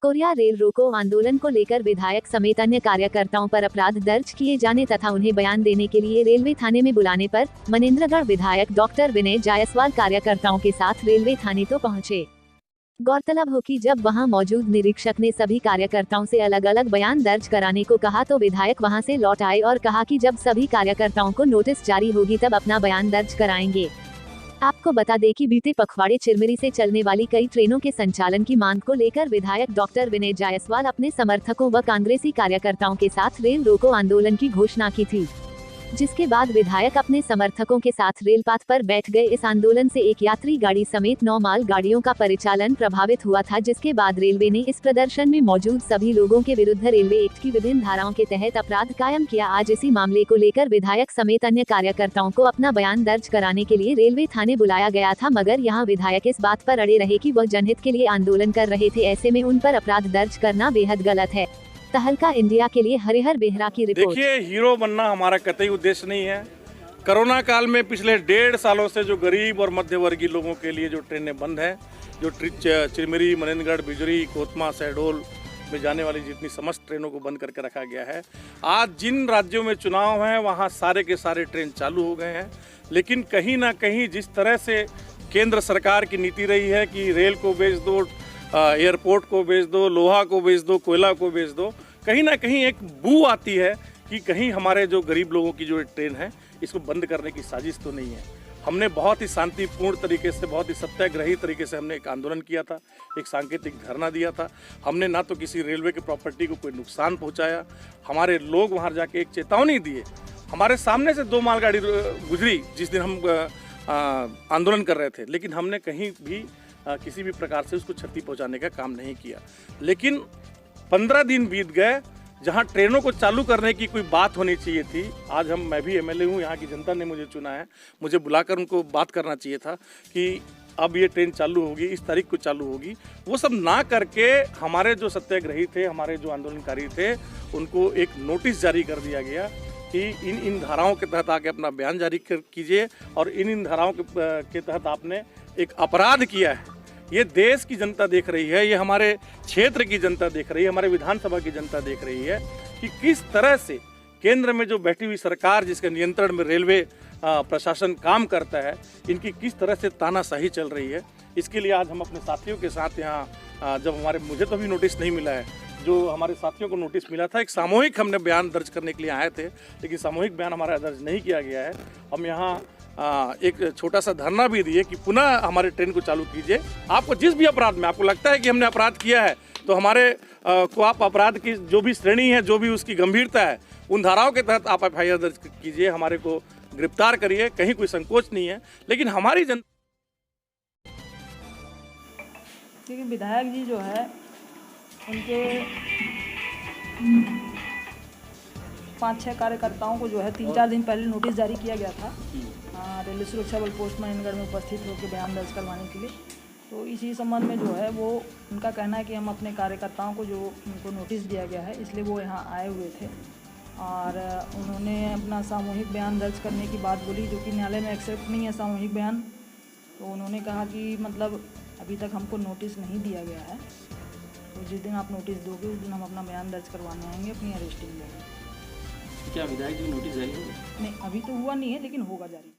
Korea rail रोको आंदोलन को लेकर विधायक समेत अन्य कार्यकर्ताओं पर अपराध दर्ज किए जाने तथा उन्हें बयान देने के लिए रेलवे थाने में बुलाने पर मनेंद्रगढ़ विधायक डॉक्टर विनय जायसवाल कार्यकर्ताओं के साथ रेलवे थाने तो पहुंचे। गौरतलब हो कि जब वहां मौजूद निरीक्षक ने सभी कार्यकर्ताओं से अलग अलग बयान दर्ज कराने को कहा तो विधायक वहां से लौट आए और कहा कि जब सभी कार्यकर्ताओं को नोटिस जारी होगी तब अपना बयान दर्ज कराएंगे। आपको बता दें कि बीते पखवाड़े चिरमिरी से चलने वाली कई ट्रेनों के संचालन की मांग को लेकर विधायक डॉक्टर विनय जायसवाल अपने समर्थकों व कांग्रेसी कार्यकर्ताओं के साथ रेल रोको आंदोलन की घोषणा की थी, जिसके बाद विधायक अपने समर्थकों के साथ रेलपाथ पर बैठ गए। इस आंदोलन से एक यात्री गाड़ी समेत 9 माल गाड़ियों का परिचालन प्रभावित हुआ था, जिसके बाद रेलवे ने इस प्रदर्शन में मौजूद सभी लोगों के विरुद्ध रेलवे एक्ट की विभिन्न धाराओं के तहत अपराध कायम किया। आज इसी मामले को लेकर विधायक समेत अन्य कार्यकर्ताओं को अपना बयान दर्ज कराने के लिए रेलवे थाने बुलाया गया था, मगर यहाँ विधायक इस बात पर अड़े रहे कि वह जनहित के लिए आंदोलन कर रहे थे, ऐसे में उन पर अपराध दर्ज करना बेहद गलत है। तहलका इंडिया के लिए हरिहर बेहरा की रिपोर्ट। देखिए, हीरो बनना हमारा कतई उद्देश्य नहीं है। कोरोना काल में पिछले 1.5 सालों से जो गरीब और मध्यवर्गीय लोगों के लिए जो ट्रेनें बंद हैं, जो चिरमिरी, मनेंद्रगढ़, बिजरी, कोतमा, शहडोल में जाने वाली जितनी समस्त ट्रेनों को बंद करके रखा गया है। आज जिन राज्यों में चुनाव हैं वहाँ सारे के सारे ट्रेन चालू हो गए हैं, लेकिन कहीं ना कहीं जिस तरह से केंद्र सरकार की नीति रही है कि रेल को बेच दो, एयरपोर्ट को बेच दो, लोहा को बेच दो, कोयला को बेच दो, कहीं ना कहीं एक बू आती है कि कहीं हमारे जो गरीब लोगों की जो ट्रेन है इसको बंद करने की साजिश तो नहीं है। हमने बहुत ही शांतिपूर्ण तरीके से, बहुत ही सत्याग्रही तरीके से हमने एक आंदोलन किया था, एक सांकेतिक धरना दिया था। हमने ना तो किसी रेलवे के प्रॉपर्टी को कोई नुकसान पहुंचाया। हमारे लोग वहां जाके एक चेतावनी दिए। हमारे सामने से 2 मालगाड़ी गुजरी जिस दिन हम आंदोलन कर रहे थे, लेकिन हमने कहीं भी किसी भी प्रकार से उसको क्षति पहुंचाने का काम नहीं किया। लेकिन 15 दिन बीत गए जहां ट्रेनों को चालू करने की कोई बात होनी चाहिए थी। आज मैं भी एमएलए हूं, यहाँ की जनता ने मुझे चुना है, मुझे बुलाकर उनको बात करना चाहिए था कि अब ये ट्रेन चालू होगी, इस तारीख को चालू होगी। वो सब ना करके हमारे जो सत्याग्रही थे, हमारे जो आंदोलनकारी थे, उनको एक नोटिस जारी कर दिया गया कि इन धाराओं के तहत आके अपना बयान जारी कीजिए और इन धाराओं के तहत आपने एक अपराध किया है। ये देश की जनता देख रही है, ये हमारे क्षेत्र की जनता देख रही है, हमारे विधानसभा की जनता देख रही है कि किस तरह से केंद्र में जो बैठी हुई सरकार, जिसके नियंत्रण में रेलवे प्रशासन काम करता है, इनकी किस तरह से तानाशाही चल रही है। इसके लिए आज हम अपने साथियों के साथ यहाँ जब मुझे तो अभी नोटिस नहीं मिला है, जो हमारे साथियों को नोटिस मिला था, एक सामूहिक हमने बयान दर्ज करने के लिए आए थे, लेकिन सामूहिक बयान हमारा दर्ज नहीं किया गया है। हम यहाँ एक छोटा सा धरना भी दिए कि पुनः हमारे ट्रेन को चालू कीजिए। आपको जिस भी अपराध में आपको लगता है कि हमने अपराध किया है, तो हमारे को आप अपराध की जो भी श्रेणी है, जो भी उसकी गंभीरता है, उन धाराओं के तहत आप FIR दर्ज कीजिए, हमारे को गिरफ्तार करिए, कहीं कोई संकोच नहीं है। लेकिन हमारी क्योंकि विधायक जी जो है उनके 5-6 कार्यकर्ताओं को जो है 3-4 दिन पहले नोटिस जारी किया गया था रेलवे सुरक्षा बल पोस्ट मनेंद्रगढ़ में उपस्थित होकर बयान दर्ज करवाने के लिए। तो इसी संबंध में जो है वो उनका कहना है कि हम अपने कार्यकर्ताओं को जो उनको नोटिस दिया गया है, इसलिए वो यहाँ आए हुए थे और उन्होंने अपना सामूहिक बयान दर्ज करने की बात बोली, जो कि न्यायालय में एक्सेप्ट नहीं है सामूहिक बयान। तो उन्होंने कहा कि मतलब अभी तक हमको नोटिस नहीं दिया गया है, तो जिस दिन आप नोटिस दोगे उस दिन हम अपना बयान दर्ज करवाने आएंगे, अपनी अरेस्टिंग लेंगे। क्या विधायक जी नोटिस जारी होगा? नहीं, अभी तो हुआ नहीं है, लेकिन होगा जारी।